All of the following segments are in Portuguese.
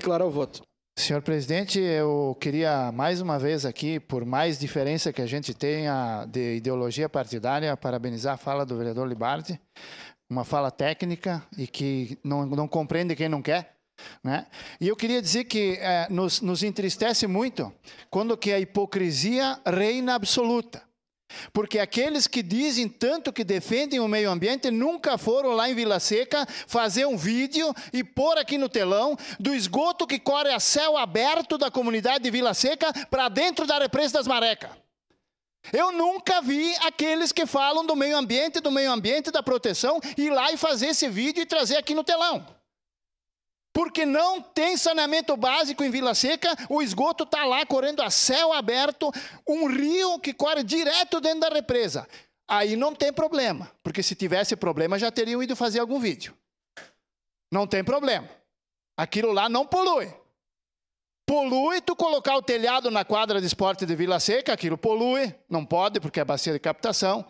declarar o voto. Senhor presidente, eu queria mais uma vez aqui, por mais diferença que a gente tenha de ideologia partidária, parabenizar a fala do vereador Libardi, uma fala técnica e que não compreende quem não quer, né? E eu queria dizer que nos entristece muito quando que a hipocrisia reina absoluta. Porque aqueles que dizem tanto que defendem o meio ambiente nunca foram lá em Vila Seca fazer um vídeo e pôr aqui no telão do esgoto que corre a céu aberto da comunidade de Vila Seca para dentro da represa das Marecas. Eu nunca vi aqueles que falam do meio ambiente, da proteção, ir lá e fazer esse vídeo e trazer aqui no telão. Porque não tem saneamento básico em Vila Seca, o esgoto está lá correndo a céu aberto, um rio que corre direto dentro da represa. Aí não tem problema, porque se tivesse problema já teriam ido fazer algum vídeo. Não tem problema. Aquilo lá não polui. Polui tu colocar o telhado na quadra de esporte de Vila Seca, aquilo polui, não pode porque é bacia de captação.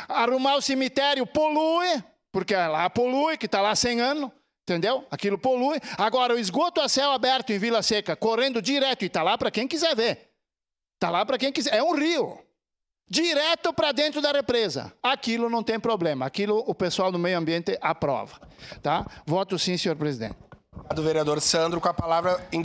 Arrumar o cemitério polui, porque lá polui, que está lá há 100 anos. Entendeu? Aquilo polui. Agora, o esgoto a céu aberto em Vila Seca, correndo direto, e está lá para quem quiser ver. Está lá para quem quiser. É um rio. Direto para dentro da represa. Aquilo não tem problema. Aquilo o pessoal do meio ambiente aprova. Tá? Voto sim, senhor presidente. Do vereador Sandro, com a palavra em